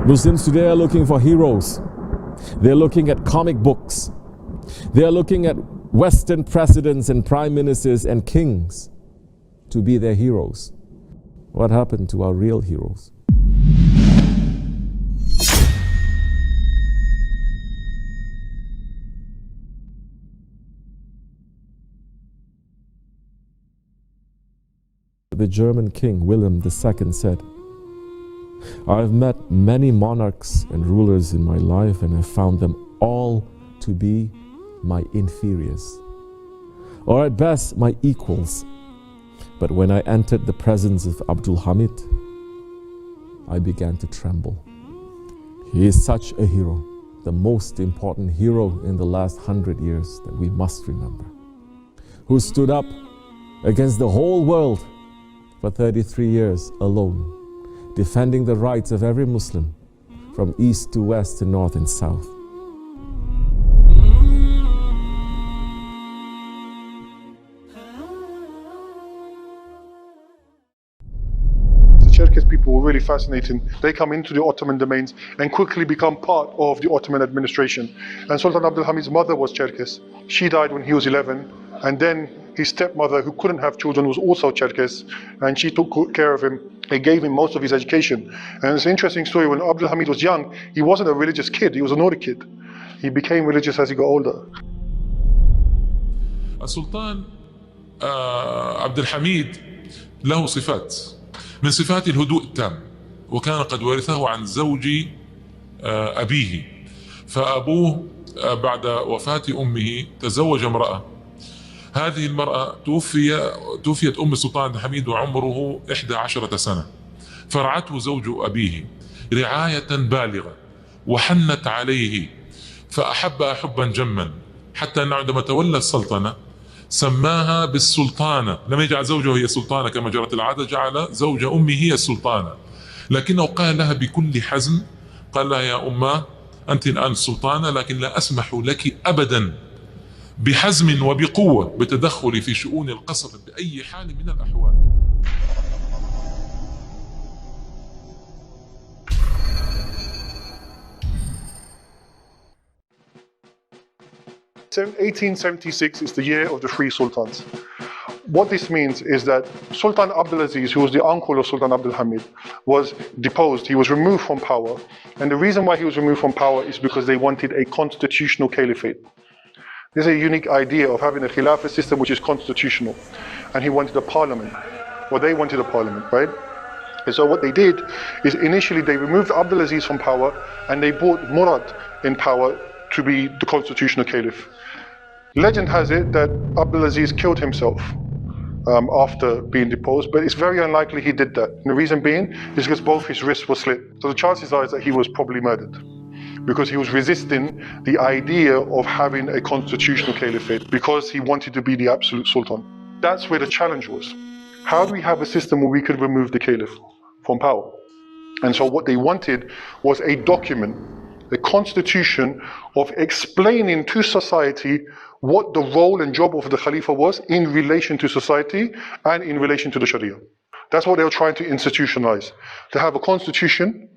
Muslims today are looking for heroes. They're looking at comic books. They're looking at Western presidents and prime ministers and kings to be their heroes. What happened to our real heroes? The German king William II said, "I've met many monarchs and rulers in my life, and I found them all to be my inferiors, or at best my equals. But when I entered the presence of Abdul Hamid, I began to tremble. He is such a hero, the most important hero in the last 100 years that we must remember, who stood up against the whole world for 33 years alone, defending the rights of every Muslim from east to west to north and south." Cherkess people were really fascinating. They come into the Ottoman domains and quickly become part of the Ottoman administration. And Sultan Abdul Hamid's mother was Cherkess. She died when he was 11, and then his stepmother, who couldn't have children, was also Cherkess, and she took care of him. They gave him most of his education. And it's an interesting story. When Abdul Hamid was young, he wasn't a religious kid, he was an naughty kid. He became religious as he got older. السلطان عبد الحميد له صفات، من صفات الهدوء التام، وكان قد ورثه عن زوج أبيه. فأبوه بعد وفاة أمه تزوج امرأة. هذه المرأة توفيت أم السلطان عبد الحميد وعمره 11 سنة، فرعته زوج أبيه رعاية بالغة وحنت عليه، فأحبها حبا جما، حتى أنه عندما تولى السلطنة سماها بالسلطانة. لم يجعل زوجه هي سلطانة كما جرت العادة، جعل زوج أمه هي السلطانة، لكنه قال لها بكل حزم، قال لها: يا أماه، أنت الآن السلطانة، لكن لا أسمح لك أبدا بحزم وبقوة بتدخل في شؤون القصر بأي حال من الأحوال. So 1876 is the year of the three sultans. What this means is that Sultan Abdulaziz, who was the uncle of Sultan Abdul Hamid, was deposed. He was removed from power. And the reason why he was removed from power is because they wanted a constitutional caliphate. There's a unique idea of having a khilafah system which is constitutional. And he wanted a parliament. Well, they wanted a parliament, right? And so what they did is initially they removed Abdulaziz from power and they brought Murad in power to be the constitutional caliph. Legend has it that Abdulaziz killed himself after being deposed, but it's very unlikely he did that. And the reason being is because both his wrists were slit. So the chances are that he was probably murdered because he was resisting the idea of having a constitutional caliphate because he wanted to be the absolute sultan. That's where the challenge was. How do we have a system where we could remove the caliph from power? And so what they wanted was a document, a constitution of explaining to society what the role and job of the Khalifa was in relation to society and in relation to the Sharia. That's what they were trying to institutionalize. To have a constitution,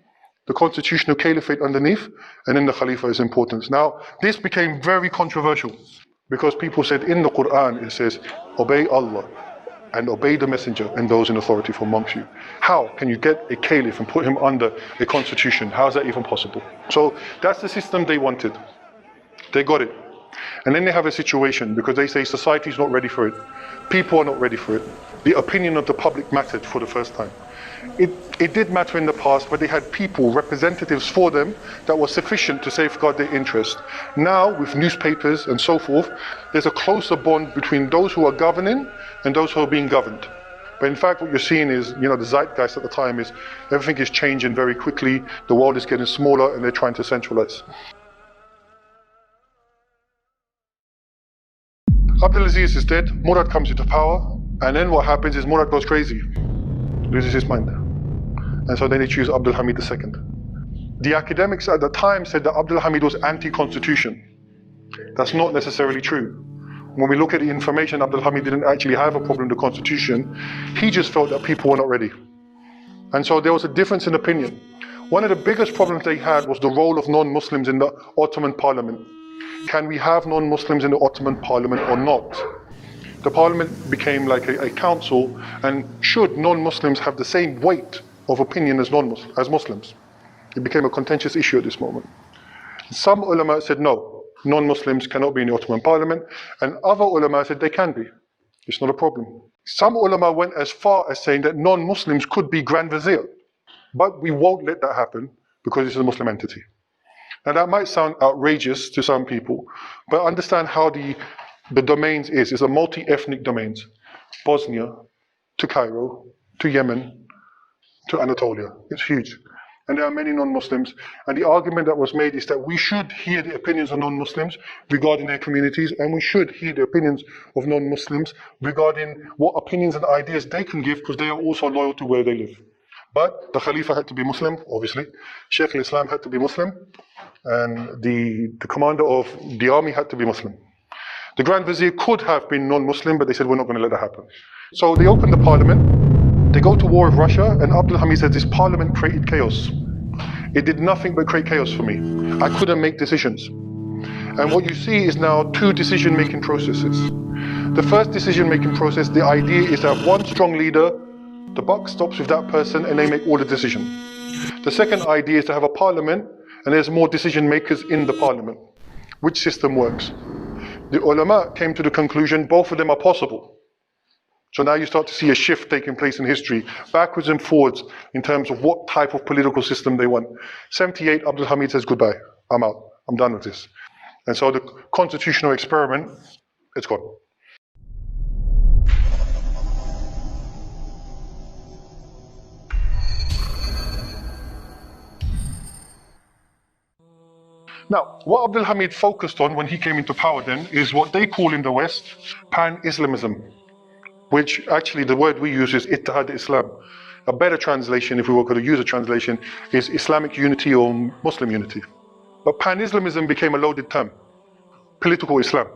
the constitutional caliphate underneath, and then the Khalifa is important. Now, this became very controversial because people said in the Quran, it says, obey Allah and obey the messenger and those in authority from amongst you. How can you get a caliph and put him under a constitution? How is that even possible? So that's the system they wanted. They got it. And then they have a situation because they say society is not ready for it. People are not ready for it. The opinion of the public mattered for the first time. It did matter in the past, but they had people, representatives for them that were sufficient to safeguard their interest. Now, with newspapers and so forth, there's a closer bond between those who are governing and those who are being governed. But in fact, what you're seeing is, the zeitgeist at the time is everything is changing very quickly. The world is getting smaller and they're trying to centralize. Abdulaziz is dead. Murad comes into power. And then what happens is Murad goes crazy, loses his mind. And so then they choose Abdul Hamid II. The academics at the time said that Abdul Hamid was anti-constitution. That's not necessarily true. When we look at the information, Abdul Hamid didn't actually have a problem with the constitution. He just felt that people were not ready. And so there was a difference in opinion. One of the biggest problems they had was the role of non-Muslims in the Ottoman parliament. Can we have non-Muslims in the Ottoman parliament or not? The parliament became like a council, and should non-Muslims have the same weight of opinion as Muslims? It became a contentious issue at this moment. Some ulama said no, non-Muslims cannot be in the Ottoman parliament, and other ulama said they can be. It's not a problem. Some ulama went as far as saying that non-Muslims could be Grand Vizier, but we won't let that happen because it's a Muslim entity. Now that might sound outrageous to some people, but understand how the domains is. It's a multi-ethnic domains. Bosnia to Cairo, to Yemen, to Anatolia. It's huge. And there are many non-Muslims. And the argument that was made is that we should hear the opinions of non-Muslims regarding their communities, and we should hear the opinions of non-Muslims regarding what opinions and ideas they can give, because they are also loyal to where they live. But the Khalifa had to be Muslim, obviously. Sheikh al-Islam had to be Muslim. And the commander of the army had to be Muslim. The Grand Vizier could have been non-Muslim, but they said, we're not going to let that happen. So they opened the parliament, they go to war with Russia, and Abdul Hamid said, this parliament created chaos. It did nothing but create chaos for me. I couldn't make decisions. And what you see is now two decision-making processes. The first decision-making process, the idea is to have one strong leader, the buck stops with that person, and they make all the decisions. The second idea is to have a parliament, and there's more decision makers in the parliament. Which system works? The ulama came to the conclusion both of them are possible. So now you start to see a shift taking place in history, backwards and forwards in terms of what type of political system they want. 78, Abdul Hamid says, goodbye, I'm out, I'm done with this. And so the constitutional experiment, it's gone. Now, what Abdul Hamid focused on when he came into power then is what they call in the West pan-Islamism, which actually the word we use is Ittihad Islam. A better translation, if we were going to use a translation, is Islamic unity or Muslim unity. But pan-Islamism became a loaded term, political Islam.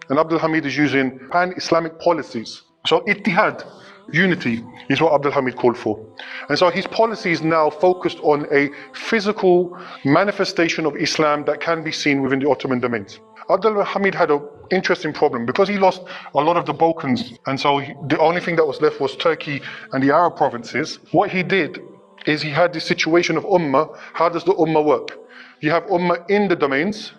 And Abdul Hamid is using pan-Islamic policies. So Ittihad, unity, is what Abdul Hamid called for. And so his policy is now focused on a physical manifestation of Islam that can be seen within the Ottoman domains. Abdul Hamid had an interesting problem because he lost a lot of the Balkans, and so the only thing that was left was Turkey and the Arab provinces. What he did is he had this situation of Ummah. How does the Ummah work? You have Ummah in the domains,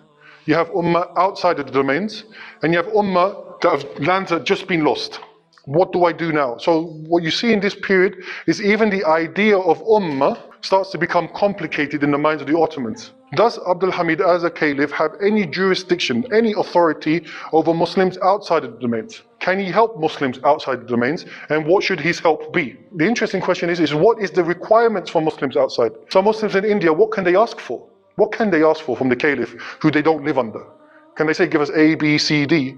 you have Ummah outside of the domains, and you have Ummah that have lands that have just been lost. What do I do now? So what you see in this period is even the idea of Ummah starts to become complicated in the minds of the Ottomans. Does Abdul Hamid as a caliph have any jurisdiction, any authority over Muslims outside of the domains? Can he help Muslims outside the domains? And what should his help be? The interesting question is what is the requirements for Muslims outside? So Muslims in India, what can they ask for? What can they ask for from the caliph who they don't live under? Can they say, give us A, B, C, D?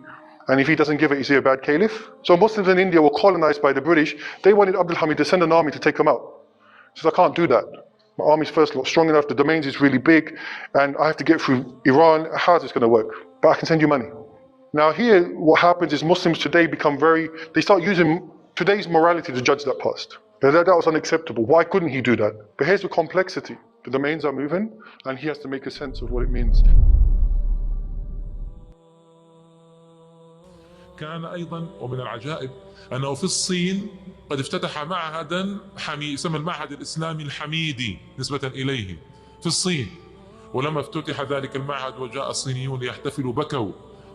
And if he doesn't give it, is he a bad caliph? So Muslims in India were colonized by the British. They wanted Abdul Hamid to send an army to take them out. He says, I can't do that. My army's first not strong enough, the domains is really big, and I have to get through Iran. How's this going to work? But I can send you money. Now here, what happens is Muslims today become they start using today's morality to judge that past. That was unacceptable. Why couldn't he do that? But here's the complexity. The domains are moving, and he has to make a sense of what it means. كان أيضا ومن العجائب أنه في الصين قد افتتح معهدا يسمى المعهد الإسلامي الحميدي نسبة إليه في الصين. ولما افتتح ذلك المعهد وجاء الصينيون ليحتفلوا بكوا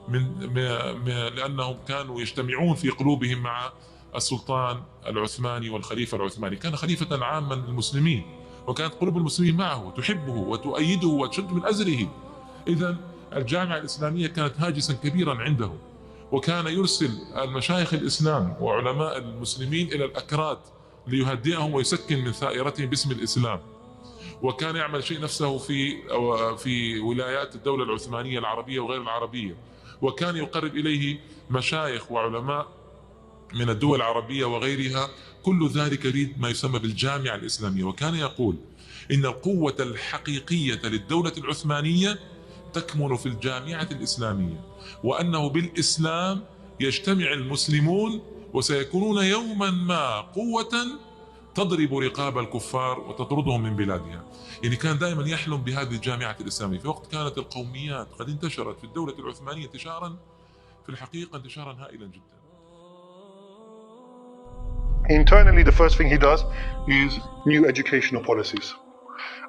لأنهم كانوا يجتمعون في قلوبهم مع السلطان العثماني والخليفة العثماني. كان خليفة عاما للمسلمين، وكانت قلوب المسلمين معه وتحبه وتؤيده وتشد من أزره. إذن الجامعة الإسلامية كانت هاجسا كبيرا عنده، وكان يرسل المشايخ الإسلام وعلماء المسلمين إلى الأكراد ليهدئهم ويسكن من ثائرتهم باسم الإسلام. وكان يعمل شيء نفسه في ولايات الدولة العثمانية العربية وغير العربية، وكان يقرب إليه مشايخ وعلماء من الدول العربية وغيرها، كل ذلك يريد ما يسمى بالجامعة الإسلامية. وكان يقول إن القوة الحقيقية للدولة العثمانية تكمن في الجامعة الإسلامية، وأنه بالإسلام يجتمع المسلمون وسيكونون يوما ما قوة تضرب رقاب الكفار وتطردهم من بلادها. يعني كان دائما يحلم بهذه الجامعة الإسلامية في وقت كانت القوميات قد انتشرت في الدولة العثمانية انتشارا في الحقيقة انتشارا هائلا جدا. Internally, the first thing he does is new educational policies.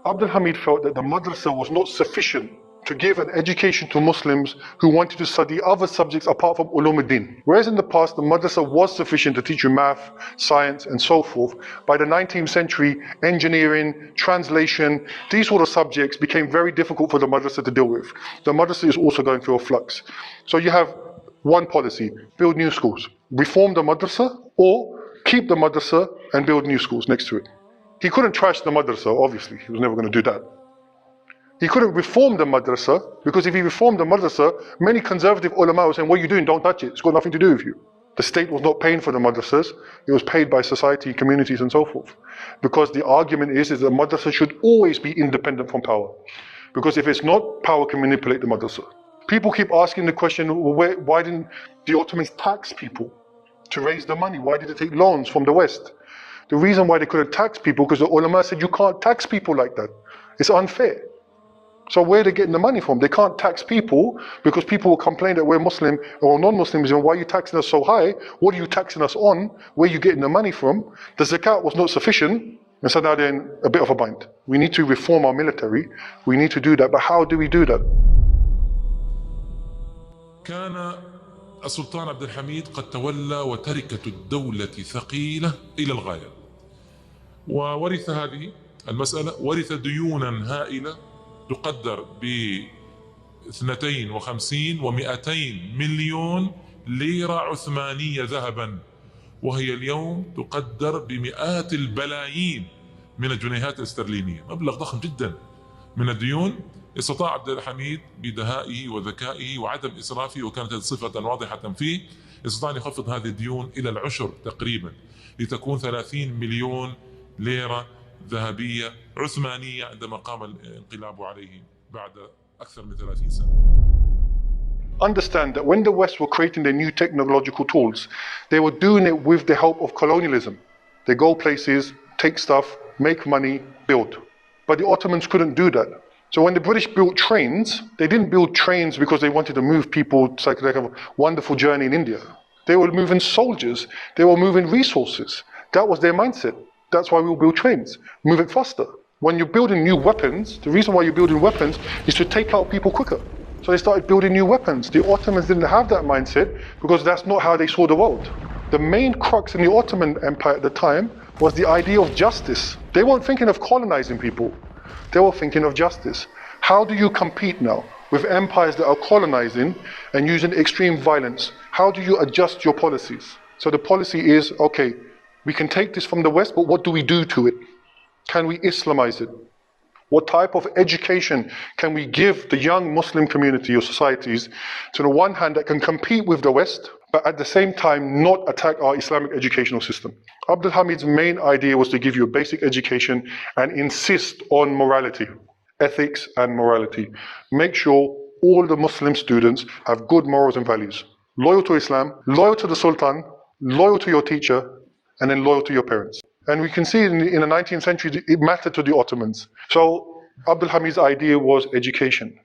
Abdul Hamid felt that the madrasa was not sufficient to give an education to Muslims who wanted to study other subjects apart from ulum ad-din. Whereas in the past, the madrasa was sufficient to teach you math, science, and so forth. By the 19th century, engineering, translation, these sort of subjects became very difficult for the madrasa to deal with. The madrasa is also going through a flux. So you have one policy: build new schools. Reform the madrasa, or keep the madrasa and build new schools next to it. He couldn't trash the madrasa, obviously. He was never going to do that. He couldn't reform the madrasa, because if he reformed the madrasa, many conservative ulama were saying, what are you doing? Don't touch it. It's got nothing to do with you. The state was not paying for the madrasas. It was paid by society, communities, and so forth. Because the argument is that the madrasa should always be independent from power. Because if it's not, power can manipulate the madrasa. People keep asking the question, well, why didn't the Ottomans tax people to raise the money? Why did they take loans from the West? The reason why they couldn't tax people, because the ulama said you can't tax people like that. It's unfair. So where are they getting the money from? They can't tax people because people will complain that we're Muslim or non-Muslims, and why are you taxing us so high? What are you taxing us on? Where are you getting the money from? The zakat was not sufficient, and so now they're in a bit of a bind. We need to reform our military. We need to do that, but how do we do that? كان السلطان عبد الحميد قد تولى وتركة الدولة ثقيلة إلى الغاية، وورث هذه المسألة، ورث ديونا هائلة تقدر ب 52 و200 مليون ليرة عثمانية ذهبا، وهي اليوم تقدر بمئات البلايين من الجنيهات الاسترلينية، مبلغ ضخم جدا من الديون. استطاع عبد الحميد بدهائه وذكائه وعدم إسرافه، وكانت هذه صفة واضحة فيه، استطاع أن يخفض هذه الديون إلى العشر تقريبا، لتكون 30 مليون ليرة ذهبية عثمانية عندما قام الانقلاب عليه بعد أكثر من 30 سنة. Understand that when the West were creating their new technological tools, they were doing it with the help of colonialism. They go places, take stuff, make money, build. But the Ottomans couldn't do that. So when the British built trains, they didn't build trains because they wanted to move people so they could have a wonderful journey in India. They were moving soldiers, they were moving resources. That was their mindset. That's why we will build trains, move it faster. When you're building new weapons, the reason why you're building weapons is to take out people quicker. So they started building new weapons. The Ottomans didn't have that mindset because that's not how they saw the world. The main crux in the Ottoman Empire at the time was the idea of justice. They weren't thinking of colonizing people. They were thinking of justice. How do you compete now with empires that are colonizing and using extreme violence? How do you adjust your policies? So the policy is, okay, we can take this from the West, but what do we do to it? Can we Islamize it? What type of education can we give the young Muslim community or societies, to the one hand, that can compete with the West, but at the same time not attack our Islamic educational system? Abdul Hamid's main idea was to give you a basic education and insist on morality, ethics and morality. Make sure all the Muslim students have good morals and values. Loyal to Islam, loyal to the Sultan, loyal to your teacher, and then loyal to your parents. And we can see in the 19th century, it mattered to the Ottomans. So Abdul Hamid's idea was education.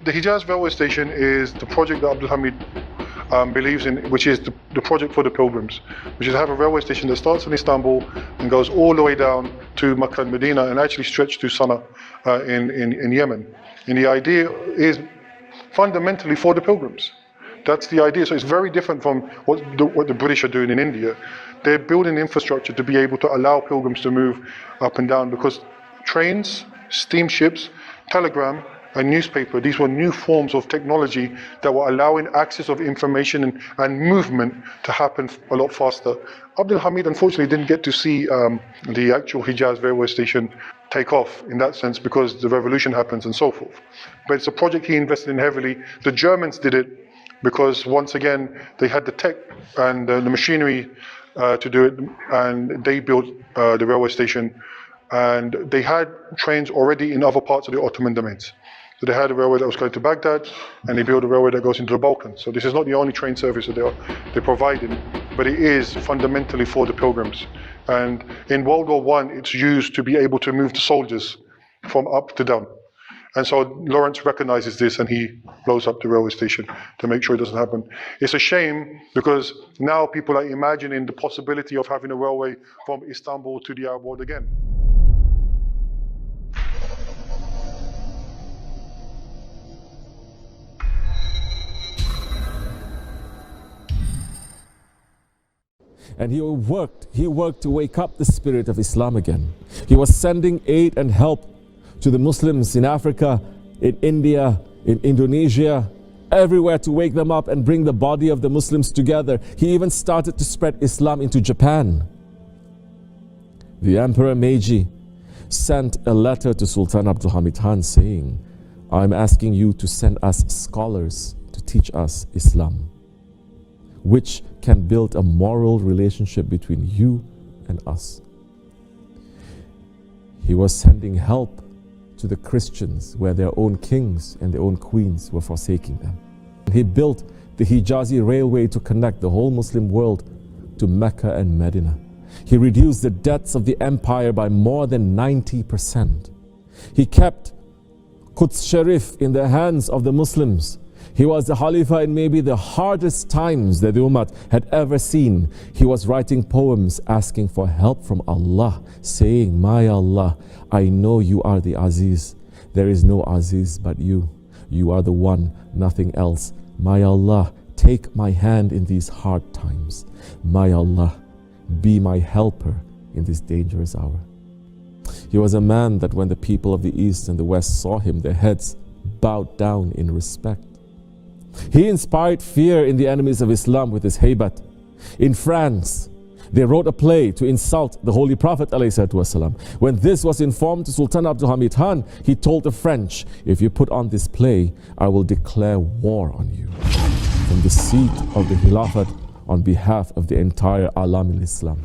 The Hijaz railway station is the project that Abdul Hamid believes in, which is the project for the pilgrims, which is to have a railway station that starts in Istanbul and goes all the way down to Makkah and Medina and actually stretch to Sana'a in Yemen. And the idea is fundamentally for the pilgrims. That's the idea. So it's very different from what the British are doing in India. They're building infrastructure to be able to allow pilgrims to move up and down, because trains, steamships, telegram, a newspaper. These were new forms of technology that were allowing access of information and movement to happen a lot faster. Abdul Hamid unfortunately didn't get to see the actual Hijaz railway station take off in that sense because the revolution happens and so forth. But it's a project he invested in heavily. The Germans did it because once again they had the tech and the machinery to do it, and they built the railway station, and they had trains already in other parts of the Ottoman domains. So they had a railway that was going to Baghdad, and they built a railway that goes into the Balkans. So this is not the only train service that they're providing, but it is fundamentally for the pilgrims. And in World War I, it's used to be able to move the soldiers from up to down. And so Lawrence recognizes this and he blows up the railway station to make sure it doesn't happen. It's a shame because now people are imagining the possibility of having a railway from Istanbul to the Arab world again. And he worked to wake up the spirit of Islam again. He was sending aid and help to the Muslims in Africa, in India, in Indonesia, everywhere to wake them up and bring the body of the Muslims together. He even started to spread Islam into Japan. The Emperor Meiji sent a letter to Sultan Abdul Hamid Han saying, "I'm asking you to send us scholars to teach us Islam, which can build a moral relationship between you and us." He was sending help to the Christians where their own kings and their own queens were forsaking them. He built the Hijazi railway to connect the whole Muslim world to Mecca and Medina. He reduced the debts of the empire by more than 90%. He kept Quds Sharif in the hands of the Muslims. He was the Khalifa in maybe the hardest times that the Ummah had ever seen. He was writing poems asking for help from Allah, saying, "My Allah, I know you are the Aziz. There is no Aziz but you. You are the one, nothing else. My Allah, take my hand in these hard times. My Allah, be my helper in this dangerous hour." He was a man that when the people of the East and the West saw him, their heads bowed down in respect. He inspired fear in the enemies of Islam with his haybat. In France, they wrote a play to insult the Holy Prophet ﷺ. When this was informed to Sultan Abdul Hamid Han, he told the French, "If you put on this play, I will declare war on you from the seat of the Khilafat on behalf of the entire Alam al-Islam."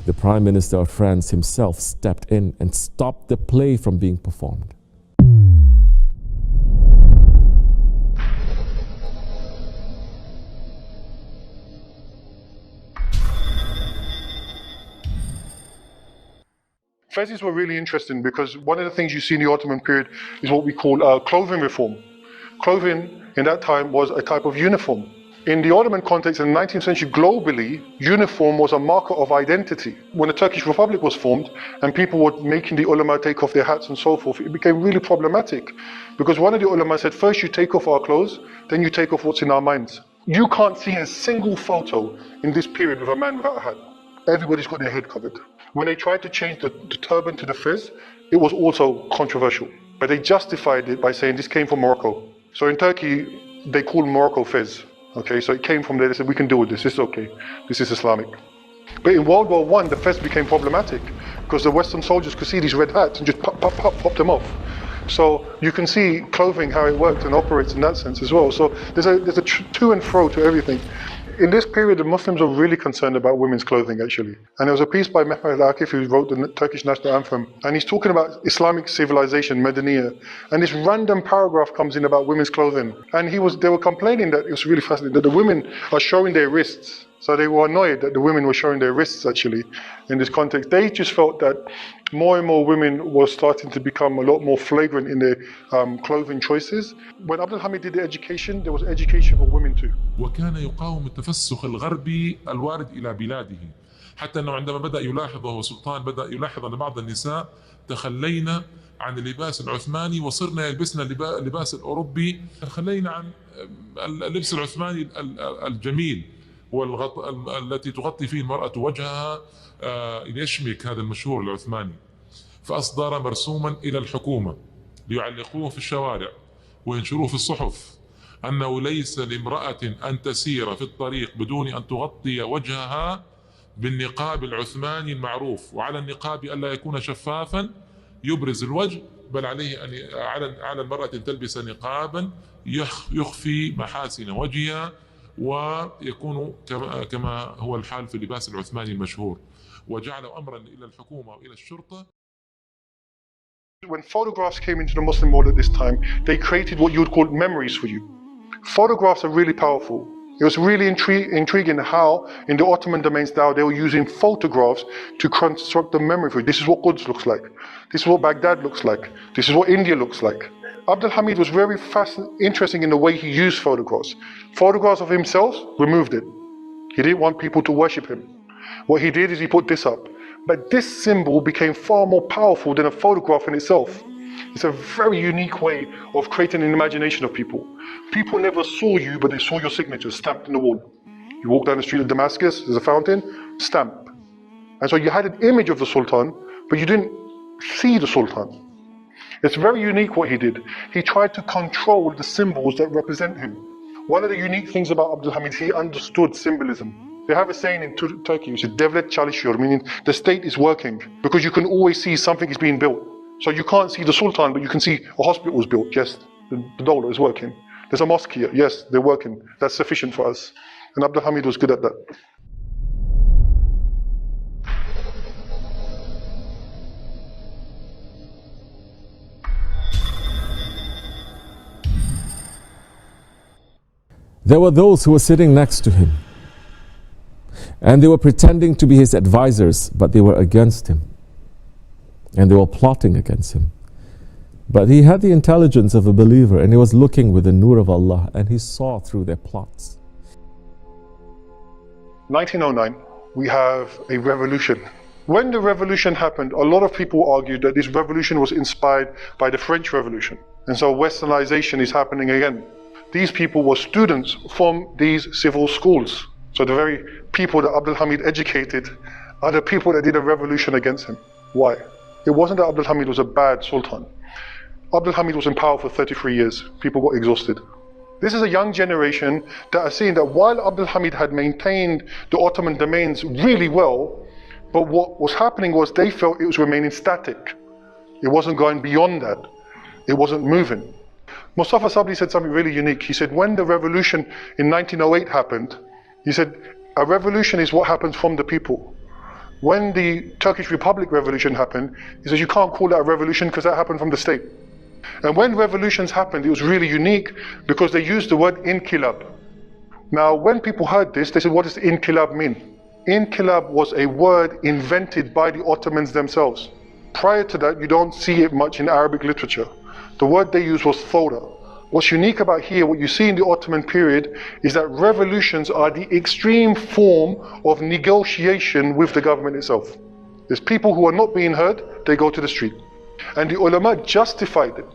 The Prime Minister of France himself stepped in and stopped the play from being performed. Fezes were really interesting because one of the things you see in the Ottoman period is what we call clothing reform. Clothing in that time was a type of uniform. In the Ottoman context in the 19th century globally, uniform was a marker of identity. When the Turkish Republic was formed and people were making the ulama take off their hats and so forth, it became really problematic because one of the ulama said, first you take off our clothes, then you take off what's in our minds. You can't see a single photo in this period with a man without a hat. Everybody's got their head covered. When they tried to change the turban to the fez, it was also controversial. But they justified it by saying this came from Morocco. So in Turkey, they call Morocco fez. Okay, so it came from there. They said, we can deal with this. This is okay. This is Islamic. But in World War I, the fez became problematic because the Western soldiers could see these red hats and just pop them off. So you can see clothing, how it worked and operates in that sense as well. So there's a to and fro to everything. In this period, the Muslims were really concerned about women's clothing, actually. And there was a piece by Mehmet Akif, who wrote the Turkish national anthem, and he's talking about Islamic civilization, Medaniya. And this random paragraph comes in about women's clothing. And they were complaining that, it was really fascinating, that the women are showing their wrists. So they were annoyed that the women were showing their wrists, actually, in this context. They just felt that more and more women were starting to become a lot more flagrant in their clothing choices. When Abdul Hamid did the education, there was education for women too. وكان يقاوم التفسخ الغربي الوارد إلى بلاده حتى أنه عندما بدأ يلاحظ وهو سلطان بدأ يلاحظ أن بعض النساء تخلينا عن اللباس العثماني وصرنا يلبسنا اللباس الأوروبي. تخلينا عن اللبس العثماني الجميل التي تغطي فيه المرأة وجهها ليشمك هذا المشهور العثماني. فأصدر مرسوما إلى الحكومة ليعلقوه في الشوارع وينشروه في الصحف أنه ليس لامرأة أن تسير في الطريق بدون أن تغطي وجهها بالنقاب العثماني المعروف، وعلى النقاب ألا يكون شفافا يبرز الوجه، بل عليه أن على المرأة أن تلبس نقابا يخفي محاسن وجهها ويكون كما هو الحال في اللباس العثماني المشهور، وجعل أمرا إلى الحكومة وإلى الشرطة. When photographs came into the Muslim world at this time, they created what you would call memories for you. Photographs are really powerful. It was really intriguing how in the Ottoman domains now they were using photographs to construct the memory for you. This is what Quds looks like. This is what Baghdad looks like. This is what India looks like. Abdul Hamid was very interesting in the way he used photographs. Photographs of himself, removed it. He didn't want people to worship him. What he did is he put this up. But this symbol became far more powerful than a photograph in itself. It's a very unique way of creating an imagination of people. People never saw you, but they saw your signature stamped in the wall. You walk down the street of Damascus, there's a fountain, stamp. And so you had an image of the Sultan, but you didn't see the Sultan. It's very unique what he did. He tried to control the symbols that represent him. One of the unique things about Abdul Hamid, he understood symbolism. They have a saying in Turkey, which is devlet çalışıyor, meaning the state is working, because you can always see something is being built. So you can't see the Sultan, but you can see a hospital was built. Yes, the dawla is working. There's a mosque here. Yes, they're working. That's sufficient for us. And Abdul Hamid was good at that. There were those who were sitting next to him, and they were pretending to be his advisors, but they were against him, and they were plotting against him. But he had the intelligence of a believer, and he was looking with the nur of Allah, and he saw through their plots. 1909, we have a revolution. When the revolution happened, a lot of people argued that this revolution was inspired by the French Revolution. And so westernization is happening again. These people were students from these civil schools. So the very people that Abdul Hamid educated are the people that did a revolution against him. Why? It wasn't that Abdul Hamid was a bad sultan. Abdul Hamid was in power for 33 years. People got exhausted. This is a young generation that are seeing that while Abdul Hamid had maintained the Ottoman domains really well, but what was happening was they felt it was remaining static. It wasn't going beyond that. It wasn't moving. Mustafa Sabri said something really unique. He said when the revolution in 1908 happened, he said a revolution is what happens from the people. When the Turkish Republic revolution happened, he says you can't call that a revolution because that happened from the state. And when revolutions happened, it was really unique because they used the word inkilab. Now, when people heard this, they said, what does inkilab mean? Inkilab was a word invented by the Ottomans themselves. Prior to that, you don't see it much in Arabic literature. The word they used was thawra. What's unique about here, what you see in the Ottoman period, is that revolutions are the extreme form of negotiation with the government itself. There's people who are not being heard, they go to the street. And the ulama justified it.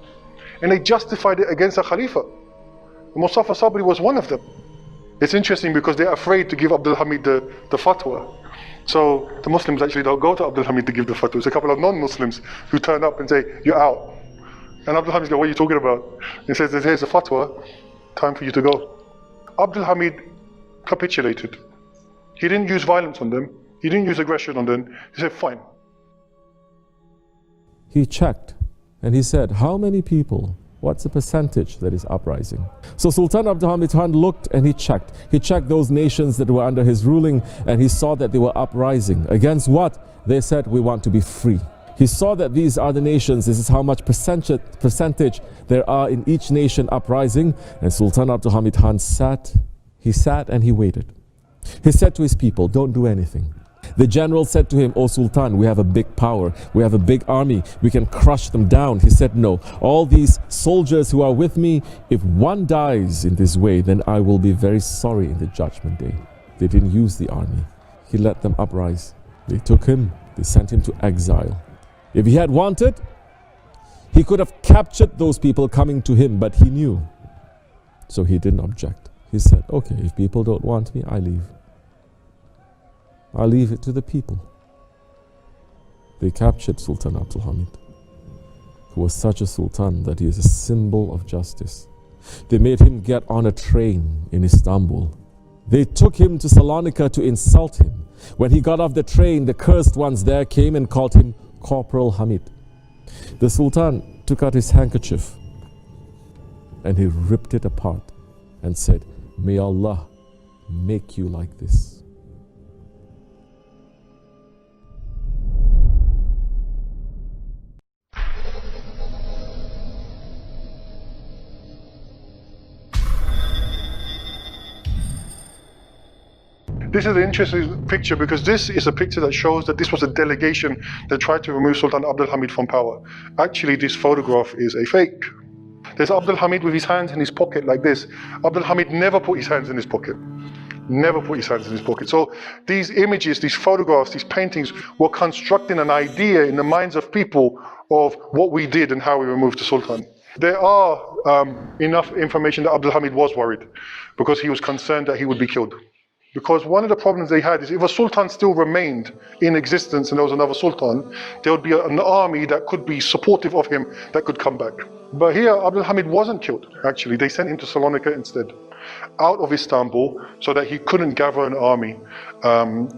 And they justified it against a Khalifa. Mustafa Sabri was one of them. It's interesting because they're afraid to give Abdul Hamid the fatwa. So the Muslims actually don't go to Abdul Hamid to give the fatwa. There's a couple of non-Muslims who turn up and say, you're out. And Abdul Hamid goes, what are you talking about? He says, here's a fatwa, time for you to go. Abdul Hamid capitulated. He didn't use violence on them. He didn't use aggression on them. He said, fine. He checked and he said, how many people? What's the percentage that is uprising? So Sultan Abdul Hamid Khan looked and he checked. He checked those nations that were under his ruling and he saw that they were uprising. Against what? They said, we want to be free. He saw that these are the nations, this is how much percentage there are in each nation uprising. And Sultan Abdul Hamid Khan sat and he waited. He said to his people, don't do anything. The general said to him, "O Sultan, we have a big power, we have a big army, we can crush them down." He said, "No, all these soldiers who are with me, if one dies in this way, then I will be very sorry in the judgment day." They didn't use the army. He let them uprise. They took him, they sent him to exile. If he had wanted, he could have captured those people coming to him, but he knew. So he didn't object. He said, "Okay, if people don't want me, I leave. I'll leave it to the people." They captured Sultan Abdul Hamid. who was such a sultan that he is a symbol of justice. They made him get on a train in Istanbul. They took him to Salonika to insult him. When he got off the train, the cursed ones there came and called him Corporal Hamid. The sultan took out his handkerchief and he ripped it apart and said, "May Allah make you like this." This is an interesting picture because this is a picture that shows that this was a delegation that tried to remove Sultan Abdul Hamid from power. Actually, this photograph is a fake. There's Abdul Hamid with his hands in his pocket like this. Abdul Hamid never put his hands in his pocket. Never put his hands in his pocket. So these images, these photographs, these paintings were constructing an idea in the minds of people of what we did and how we removed the Sultan. There are enough information that Abdul Hamid was worried because he was concerned that he would be killed. Because one of the problems they had is if a sultan still remained in existence and there was another sultan, there would be an army that could be supportive of him that could come back. But here, Abdul Hamid wasn't killed, actually. They sent him to Salonika instead, out of Istanbul, so that he couldn't gather an army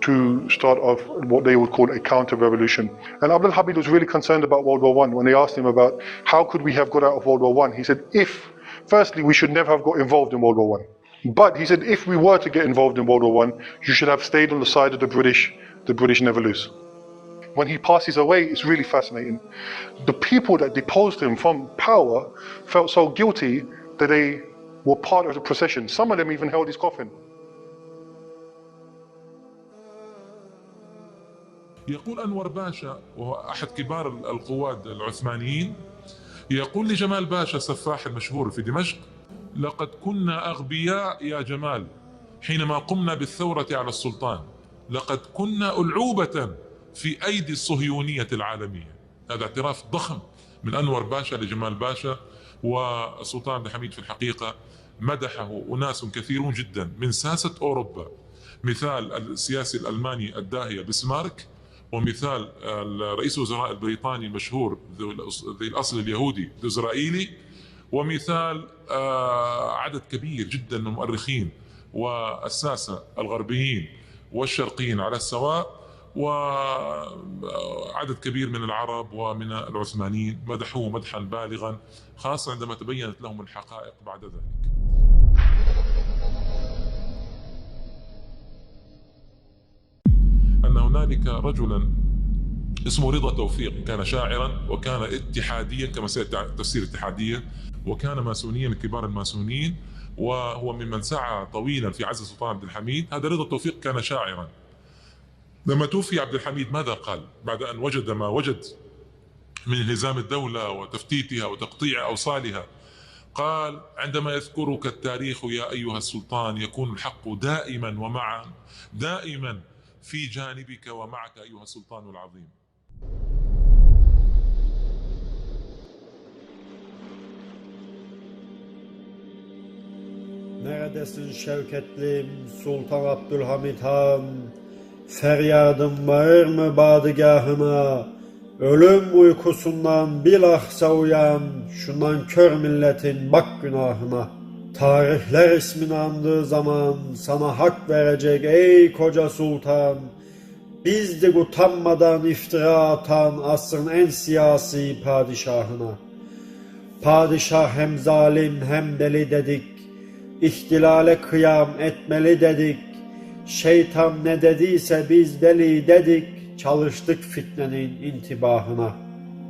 to start off what they would call a counter-revolution. And Abdul Hamid was really concerned about World War I. When they asked him about how could we have got out of World War I, he said, firstly, we should never have got involved in World War I. But he said, if we were to get involved in World War I, you should have stayed on the side of the British never lose. When he passes away, it's really fascinating. The people that deposed him from power felt so guilty that they were part of the procession. Some of them even held his coffin. يقول أنور باشا وهو أحد كبار القواد العثمانيين، يقول لجمال باشا السفاح المشهور في دمشق: لقد كنا أغبياء يا جمال حينما قمنا بالثورة على السلطان، لقد كنا ألعوبة في أيدي الصهيونية العالمية. هذا اعتراف ضخم من أنور باشا لجمال باشا. والسلطان عبد الحميد في الحقيقة مدحه أناس كثيرون جدا من ساسة أوروبا، مثال السياسي الألماني الداهية بسمارك، ومثال رئيس الوزراء البريطاني المشهور ذي الأصل اليهودي الإسرائيلي، ومثال عدد كبير جدا من المؤرخين والساسة الغربيين والشرقيين على السواء، وعدد كبير من العرب ومن العثمانيين مدحوه مدحا بالغا، خاصة عندما تبينت لهم الحقائق بعد ذلك. أن هنالك رجلا اسمه رضا توفيق كان شاعرا وكان اتحاديا كما سيأتي تفسير اتحادية، وكان ماسونيا من كبار الماسونيين، وهو ممن سعى طويلا في عزل السلطان عبد الحميد. هذا رضا توفيق كان شاعرا. لما توفي عبد الحميد ماذا قال بعد أن وجد ما وجد من انهزام الدولة وتفتيتها وتقطيع أوصالها؟ قال: عندما يذكرك التاريخ يا أيها السلطان يكون الحق دائما ومعا، دائما في جانبك ومعك أيها السلطان العظيم. Neredesin şevketlim Sultan Abdülhamid Han? Feryadım var mı badegahına? Ölüm uykusundan bilahza uyan, şu nankör milletin bak günahına. Tarihler ismini andığı zaman sana hak verecek ey koca sultan. Bizdik utanmadan iftira atan asrın en siyasi padişahına. Padişah hem zalim hem deli dedik, ihtilale kıyam etmeli dedik. Şeytan ne dediyse biz deli dedik, çalıştık fitnenin intibahına.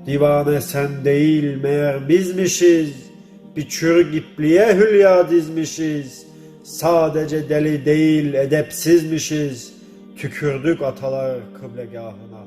Divane sen değil meğer bizmişiz, bir çürük ipliğe hülya dizmişiz. Sadece deli değil edepsizmişiz, tükürdük atalar kıblegahına.